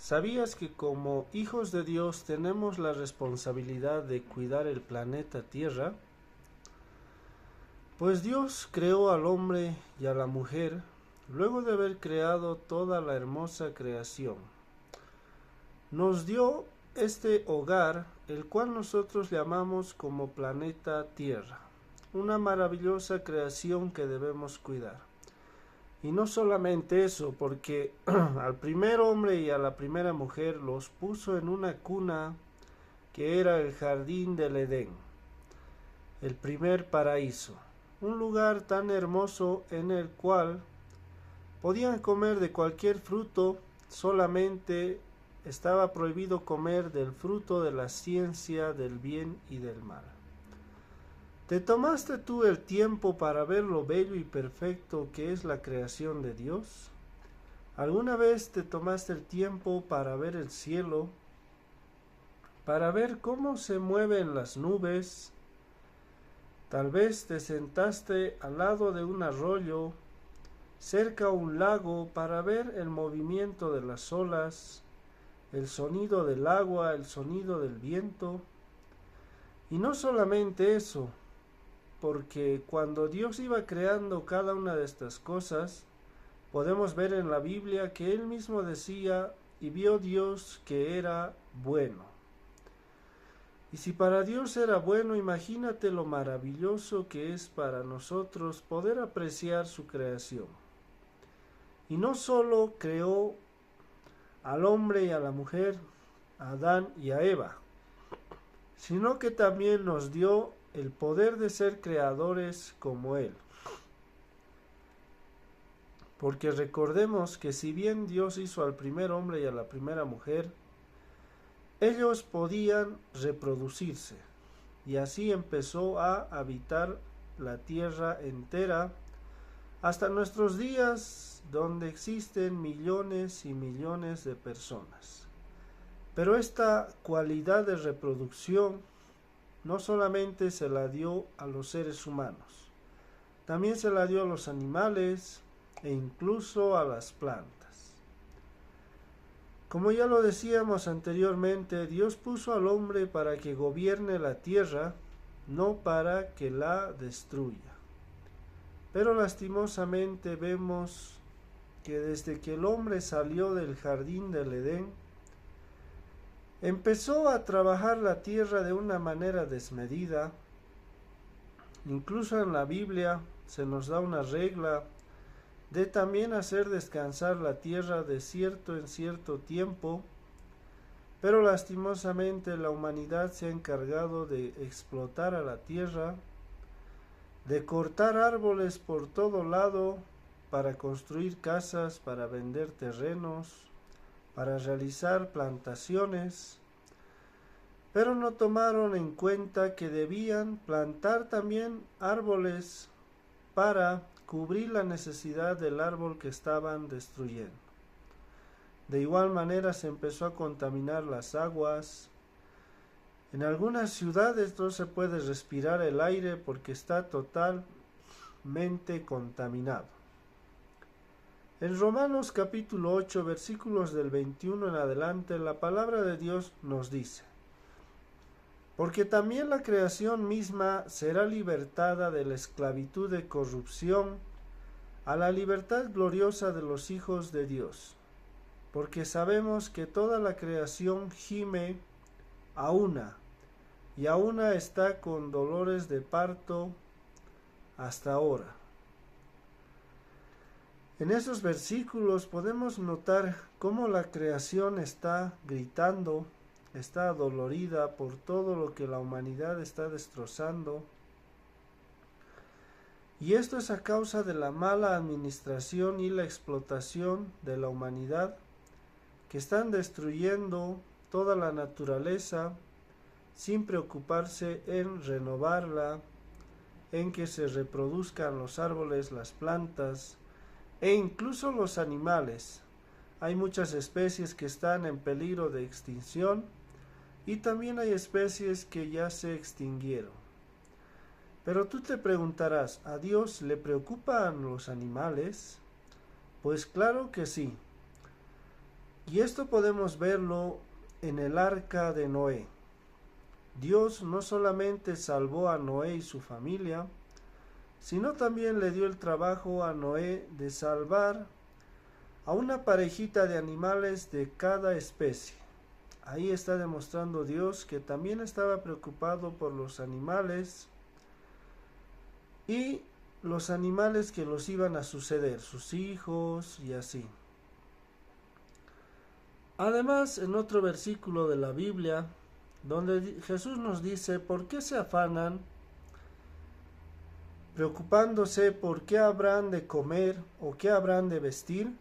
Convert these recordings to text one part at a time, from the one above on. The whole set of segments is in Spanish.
¿Sabías que como hijos de Dios tenemos la responsabilidad de cuidar el planeta Tierra? Pues Dios creó al hombre y a la mujer luego de haber creado toda la hermosa creación. Nos dio este hogar, el cual nosotros llamamos como planeta Tierra, una maravillosa creación que debemos cuidar. Y no solamente eso, porque al primer hombre y a la primera mujer los puso en una cuna que era el jardín del Edén, el primer paraíso, un lugar tan hermoso en el cual podían comer de cualquier fruto, solamente estaba prohibido comer del fruto de la ciencia del bien y del mal. ¿Te tomaste tú el tiempo para ver lo bello y perfecto que es la creación de Dios? ¿Alguna vez te tomaste el tiempo para ver el cielo, para ver cómo se mueven las nubes? Tal vez te sentaste al lado de un arroyo, cerca a un lago, para ver el movimiento de las olas, el sonido del agua, el sonido del viento. Y no solamente eso, porque cuando Dios iba creando cada una de estas cosas, podemos ver en la Biblia que Él mismo decía, y vio Dios que era bueno. Y si para Dios era bueno, imagínate lo maravilloso que es para nosotros poder apreciar su creación. Y no solo creó al hombre y a la mujer, a Adán y a Eva, sino que también nos dio el poder de ser creadores como Él. Porque recordemos que si bien Dios hizo al primer hombre y a la primera mujer, ellos podían reproducirse, y así empezó a habitar la tierra entera hasta nuestros días, donde existen millones y millones de personas. Pero esta cualidad de reproducción no solamente se la dio a los seres humanos, también se la dio a los animales e incluso a las plantas. Como ya lo decíamos anteriormente, Dios puso al hombre para que gobierne la tierra, no para que la destruya. Pero lastimosamente vemos que desde que el hombre salió del jardín del Edén, empezó a trabajar la tierra de una manera desmedida. Incluso en la Biblia se nos da una regla de también hacer descansar la tierra de cierto en cierto tiempo, pero lastimosamente la humanidad se ha encargado de explotar a la tierra, de cortar árboles por todo lado para construir casas, para vender terrenos, para realizar plantaciones, pero no tomaron en cuenta que debían plantar también árboles para cubrir la necesidad del árbol que estaban destruyendo. De igual manera se empezó a contaminar las aguas. En algunas ciudades no se puede respirar el aire porque está totalmente contaminado. En Romanos capítulo 8, versículos del 21 en adelante, la palabra de Dios nos dice: porque también la creación misma será libertada de la esclavitud de corrupción a la libertad gloriosa de los hijos de Dios. Porque sabemos que toda la creación gime a una, y a una está con dolores de parto hasta ahora. En esos versículos podemos notar cómo la creación está gritando, está adolorida por todo lo que la humanidad está destrozando. Y esto es a causa de la mala administración y la explotación de la humanidad, que están destruyendo toda la naturaleza sin preocuparse en renovarla, en que se reproduzcan los árboles, las plantas e incluso los animales. Hay muchas especies que están en peligro de extinción y también hay especies que ya se extinguieron. Pero tú te preguntarás, ¿a Dios le preocupan los animales? Pues claro que sí. Y esto podemos verlo en el arca de Noé. Dios no solamente salvó a Noé y su familia, sino también le dio el trabajo a Noé de salvar a una parejita de animales de cada especie. Ahí está demostrando Dios que también estaba preocupado por los animales y los animales que los iban a suceder, sus hijos y así. Además, en otro versículo de la Biblia, donde Jesús nos dice, ¿por qué se afanan preocupándose por qué habrán de comer o qué habrán de vestir?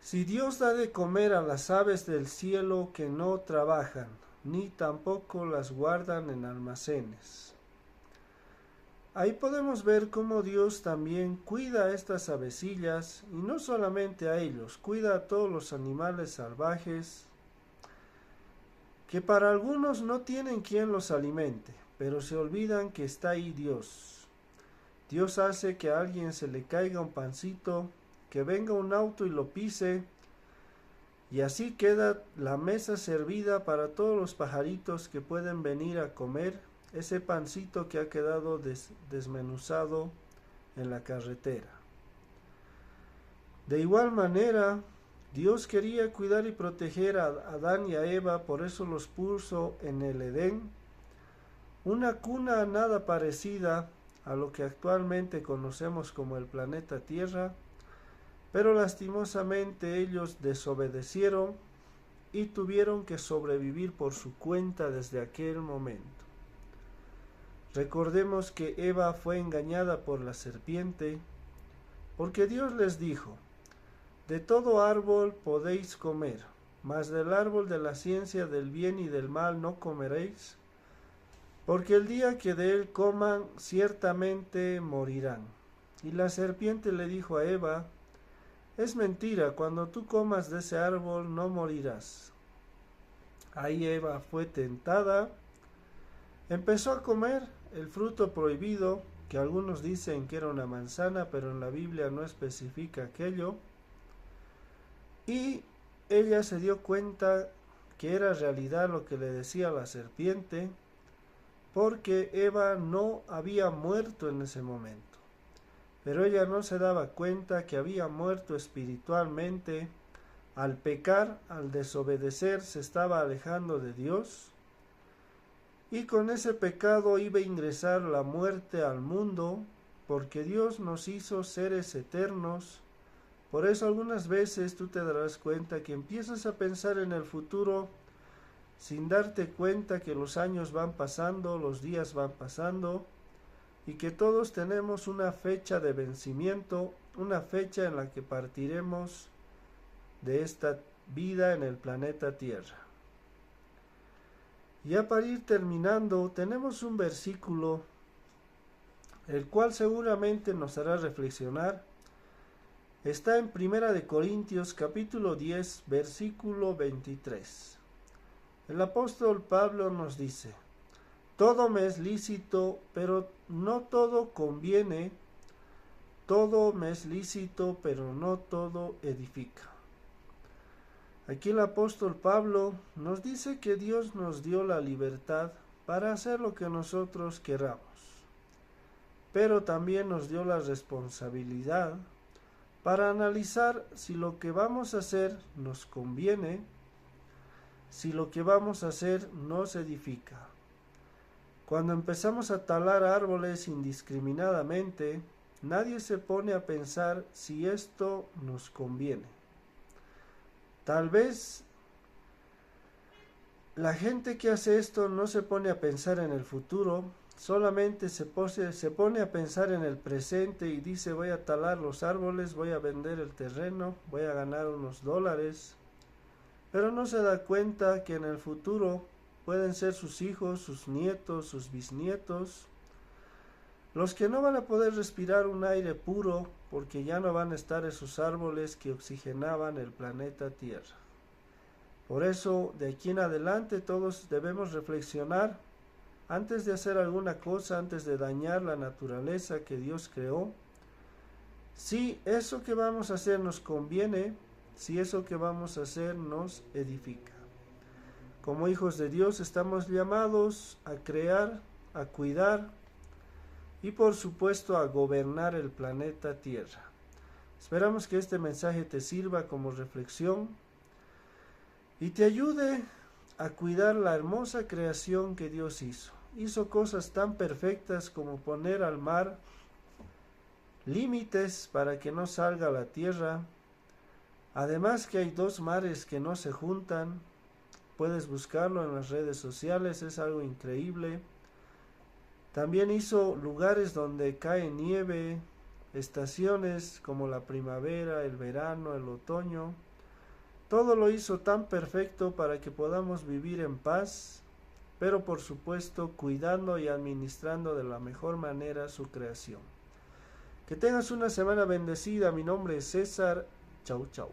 Si Dios da de comer a las aves del cielo que no trabajan, ni tampoco las guardan en almacenes. Ahí podemos ver cómo Dios también cuida a estas avecillas, y no solamente a ellos, cuida a todos los animales salvajes, que para algunos no tienen quien los alimente, pero se olvidan que está ahí Dios. Dios hace que a alguien se le caiga un pancito, que venga un auto y lo pise, y así queda la mesa servida para todos los pajaritos que pueden venir a comer ese pancito que ha quedado desmenuzado en la carretera. De igual manera, Dios quería cuidar y proteger a Adán y a Eva, por eso los puso en el Edén, una cuna nada parecida a lo que actualmente conocemos como el planeta Tierra, pero lastimosamente ellos desobedecieron y tuvieron que sobrevivir por su cuenta desde aquel momento. Recordemos que Eva fue engañada por la serpiente, porque Dios les dijo, de todo árbol podéis comer, mas del árbol de la ciencia del bien y del mal no comeréis, porque el día que de él coman ciertamente morirán. Y la serpiente le dijo a Eva, es mentira, cuando tú comas de ese árbol no morirás. Ahí Eva fue tentada, empezó a comer el fruto prohibido, que algunos dicen que era una manzana, pero en la Biblia no especifica aquello, y ella se dio cuenta que era realidad lo que le decía la serpiente, porque Eva no había muerto en ese momento. Pero ella no se daba cuenta que había muerto espiritualmente. Al pecar, al desobedecer, se estaba alejando de Dios. Y con ese pecado iba a ingresar la muerte al mundo, porque Dios nos hizo seres eternos. Por eso algunas veces tú te darás cuenta que empiezas a pensar en el futuro sin darte cuenta que los años van pasando, los días van pasando, y que todos tenemos una fecha de vencimiento, una fecha en la que partiremos de esta vida en el planeta Tierra. Ya para ir terminando, tenemos un versículo el cual seguramente nos hará reflexionar. Está en 1 Corintios capítulo 10, versículo 23. El apóstol Pablo nos dice, todo me es lícito, pero no todo conviene, todo me es lícito, pero no todo edifica. Aquí el apóstol Pablo nos dice que Dios nos dio la libertad para hacer lo que nosotros queramos, pero también nos dio la responsabilidad para analizar si lo que vamos a hacer nos conviene, si lo que vamos a hacer nos edifica. Cuando empezamos a talar árboles indiscriminadamente, nadie se pone a pensar si esto nos conviene. Tal vez la gente que hace esto no se pone a pensar en el futuro, solamente se pone a pensar en el presente y dice voy a talar los árboles, voy a vender el terreno, voy a ganar unos dólares, pero no se da cuenta que en el futuro pueden ser sus hijos, sus nietos, sus bisnietos, los que no van a poder respirar un aire puro porque ya no van a estar esos árboles que oxigenaban el planeta Tierra. Por eso, de aquí en adelante todos debemos reflexionar antes de hacer alguna cosa, antes de dañar la naturaleza que Dios creó, si eso que vamos a hacer nos conviene si eso que vamos a hacer nos edifica. Como hijos de Dios estamos llamados a crear, a cuidar y por supuesto a gobernar el planeta Tierra. Esperamos que este mensaje te sirva como reflexión y te ayude a cuidar la hermosa creación que Dios hizo. Hizo cosas tan perfectas como poner al mar límites para que no salga a la tierra. Además que hay dos mares que no se juntan. Puedes buscarlo en las redes sociales, es algo increíble. También hizo lugares donde cae nieve, estaciones como la primavera, el verano, el otoño. Todo lo hizo tan perfecto para que podamos vivir en paz, pero por supuesto cuidando y administrando de la mejor manera su creación. Que tengas una semana bendecida. Mi nombre es César. Chau, chau.